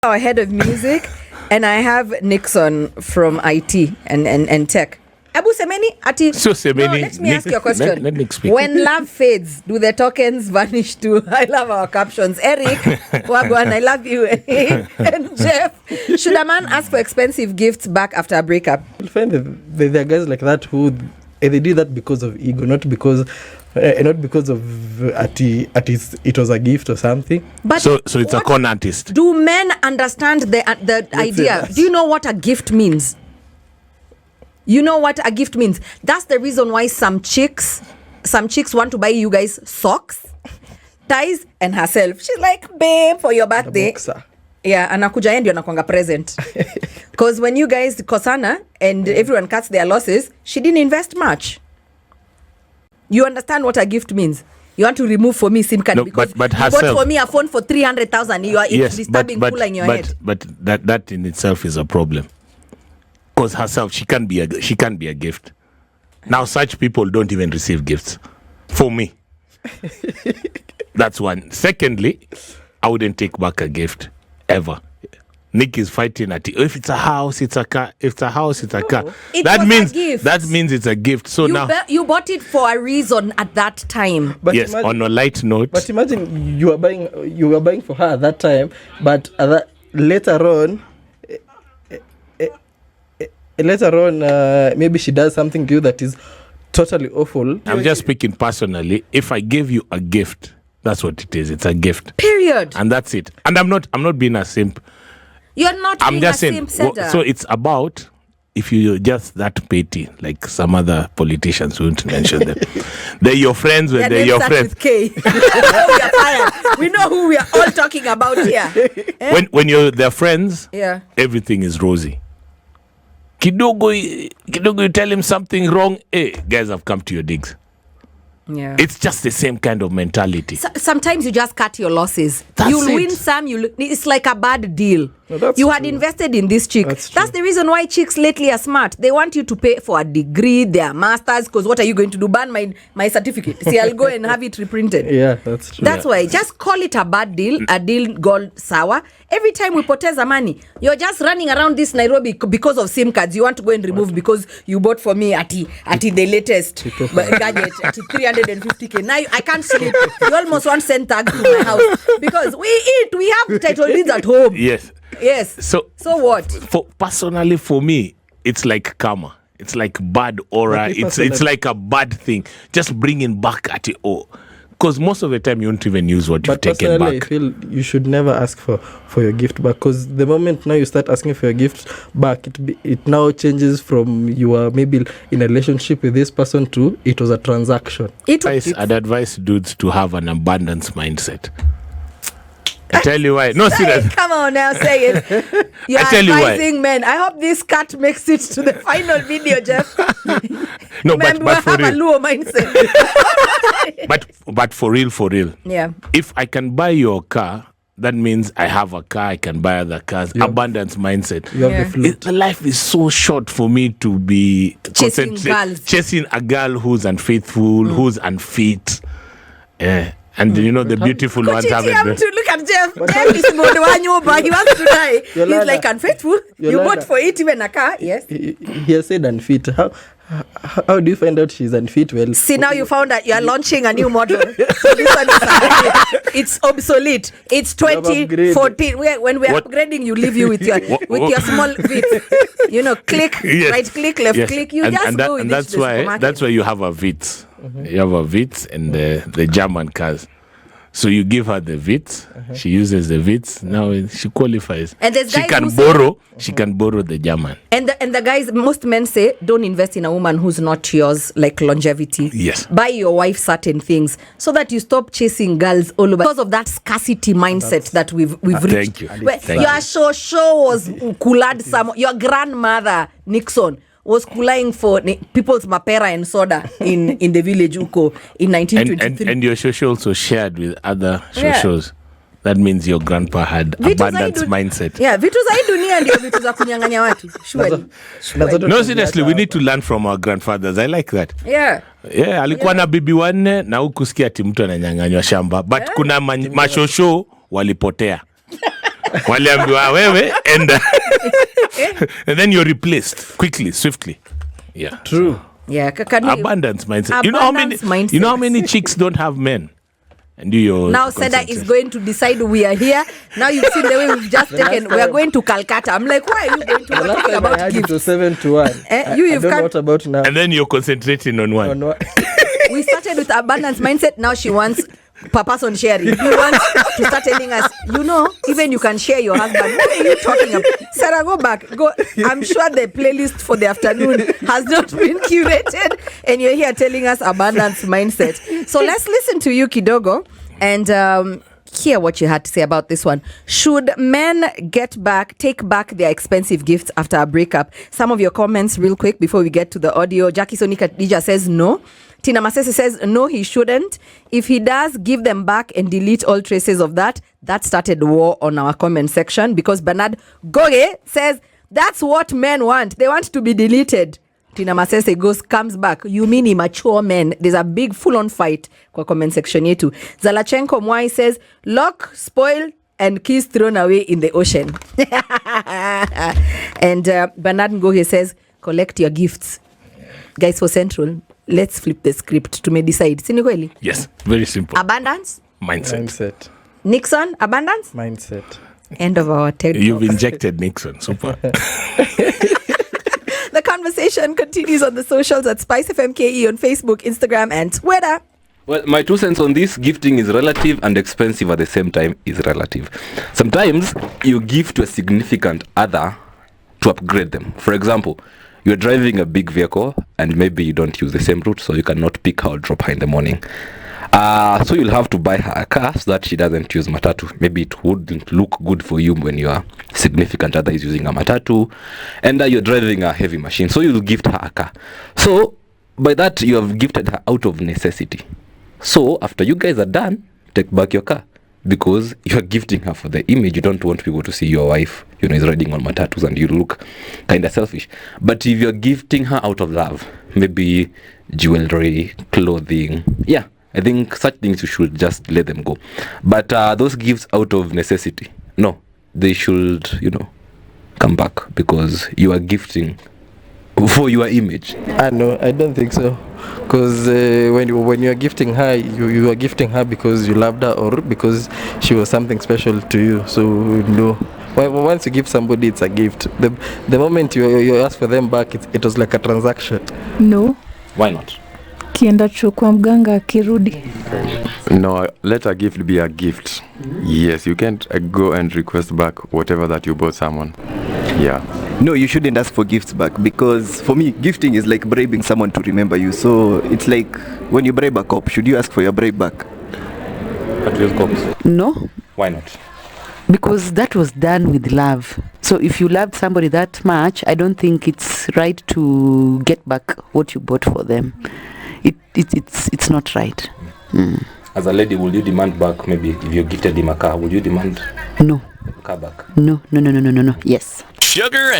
Our head of music, and I have Nixon from IT and tech. Abu Semeni, Ati. So Semeni, no, let me ask you a question. Let me speak. When love fades, do the tokens vanish too? I love our captions. Eric, Wagwan, I love you. And Jeff, should a man ask for expensive gifts back after a breakup? You'll find that there are guys like that who they do that because of ego, not because of it was a gift or something. But so it's a con artist. Do men understand the idea? Do you know what a gift means? You know what a gift means? That's the reason why some chicks want to buy you guys socks, ties, and herself. She's like, babe, for your birthday. Yeah, anakuja ndio anakuanga present. Because when you guys kosana and everyone cuts their losses, she didn't invest much. You understand what a gift means? You want to remove for me SIM card because but you herself, bought for me a phone for 300,000. You are disturbing cooler in your head. But that in itself is a problem. Because herself, she can't be a gift. Now such people don't even receive gifts. For me. That's one. Secondly, I wouldn't take back a gift ever. Nick is fighting at it. If it's a house, it's a car. If it's a house, it's a car. That means it's a gift. So you bought it for a reason at that time. But yes, on a light note. But imagine you were buying for her at that time, but later on, maybe she does something to you that is totally awful. I'm just speaking personally. If I gave you a gift, that's what it is. It's a gift. Period. And that's it. And I'm not being a simp. You're not being a simp. So it's about, if you're just that petty, like some other politicians won't mention them. They're your friends when they're your friends. With K. We are fired. We know who we are all talking about here. When you're their friends, yeah, everything is rosy. Kidogo, you tell him something wrong, guys have come to your digs. Yeah. It's just the same kind of mentality. Sometimes you just cut your losses. You'll win some, it's like a bad deal. No, you had invested in this chick. That's the reason why chicks lately are smart. They want you to pay for a degree, their masters, because what are you going to do? Ban my certificate. See, I'll go and have it reprinted. Yeah, that's true. That's why. Just call it a bad deal, a deal gone sour. Every time we poteza money, you're just running around this Nairobi because of SIM cards. You want to go and remove because you bought for me at the latest gadget at 350k. Now I can't sleep. You almost want to send tags to my house because we have title deeds at home. Yes. So what? Personally, for me, it's like karma. It's like bad aura. It's like a bad thing. Just bringing back at it all. Because most of the time you won't even use what you've taken back. I feel you should never ask for your gift back, because the moment now you start asking for your gift back, it now changes from you are maybe in a relationship with this person to it was a transaction. I'd advise dudes to have an abundance mindset. I tell you why. No, seriously. Come on now, say it. You're advising men. I hope this cut makes it to the final video, Jeff. No, but for real. A low mindset. but for real. Yeah. If I can buy your car, that means I have a car, I can buy other cars. Yep. Abundance mindset. The life is so short for me to be chasing a girl who's unfaithful, who's unfit. And the beautiful ones have it. Look at Jeff. Jeff is Mulwa. He wants to die. Yolanda, he's like unfaithful. You bought for it even a car. Yes. He has said unfit. How do you find out she's unfit? Well, see, now you found that you are launching a new model. So this one is it's obsolete. It's 2014. When we're upgrading, you leave you with your small bits. Click, yes. Right click, left click. You go with that's why you have a Vitz. Mm-hmm. You have a Vitz and the German cars. So you give her the Vitz, she uses the Vitz, now she qualifies. And she can borrow the German. And the guys, most men say, don't invest in a woman who's not yours, like longevity. Yes. Buy your wife certain things so that you stop chasing girls all over. Because of that scarcity mindset that we've reached. Thank you. Your show was kulad your grandmother, Nixon, was kulaying for people's mapera and soda in the village Uko in 1923. And your shosho also shared with other shoshos. Yeah. That means your grandpa had abundance mindset. Yeah, vitu za hii dunia ndio vitu za kunyang'anya watu. Surely. No, seriously, we need to learn from our grandfathers. I like that. Yeah. Yeah, alikuwa na bibi wanne na huku sikia ati mtu ananyang'anywa shamba. But kuna mashosho walipotea. waliambiwa wewe enda and then you're replaced quickly, swiftly. Yeah, True. Yeah, abundance mindset. You know how many chicks don't have men? And now Seda is going to decide we are here. Now you've seen the way we've just taken. We are going to Calcutta. I'm like, why are you going to talking about gifts? It was 7-1. You've got what about now? And then you're concentrating on one. We started with abundance mindset. Now she wants per person sharing. You want to start telling us, even you can share your husband. What are you talking about? Sarah, go back. Go. I'm sure the playlist for the afternoon has not been curated, and you're here telling us abundance mindset. So let's listen to you, Kidogo, and hear what you had to say about this one. Should men take back their expensive gifts after a breakup? Some of your comments real quick before we get to the audio. Jackie Sonika Dija says no. Tina Masese says no, he shouldn't. If he does, give them back and delete all traces of that. That started war on our comment section because Bernard Goge says that's what men want. They want to be deleted. Tina Masese comes back. You mean immature men? There's a big full-on fight kwa comment section yetu. Zalachenko Mwai says lock, spoil, and keys thrown away in the ocean. And Bernard Ngoge says collect your gifts. Guys, for Central, let's flip the script to decide. Sini kweli? Yes, very simple. Abundance? Mindset. Nixon, abundance? Mindset. End of our TED Talk. You've injected Nixon. Super. The conversation continues on the socials at SpiceFM KE on Facebook, Instagram, and Twitter. Well, my 2 cents on this, gifting is relative and expensive at the same time is relative. Sometimes you give to a significant other to upgrade them. For example, you're driving a big vehicle and maybe you don't use the same route, so you cannot pick her or drop her in the morning. So you'll have to buy her a car so that she doesn't use matatu. Maybe it wouldn't look good for you when your significant other is using a matatu and you're driving a heavy machine. So you'll gift her a car. So by that, you have gifted her out of necessity. So after you guys are done, take back your car. Because you're gifting her for the image. You don't want people to see your wife, is riding on matatus and you look kind of selfish. But if you're gifting her out of love, maybe jewelry, clothing, I think such things you should just let them go. But those gifts out of necessity, no, they should, come back because you are gifting for your image. No, I don't think so. Because when you are gifting her, you are gifting her because you loved her or because she was something special to you. So no. Once you give somebody, it's a gift. The moment you ask for them back, it was like a transaction. No. Why not? Kienda chukua mganga kirudi. No, let a gift be a gift. Yes, you can't go and request back whatever that you bought someone. Yeah. No, you shouldn't ask for gifts back because for me, gifting is like bribing someone to remember you. So it's like when you bribe a cop, should you ask for your bribe back? But real cops. No. Why not? Because that was done with love. So if you loved somebody that much, I don't think it's right to get back what you bought for them. It's not right. As a lady, will you demand back, maybe if you gifted him a car, will you demand no the car back? No. Yes. Sugar and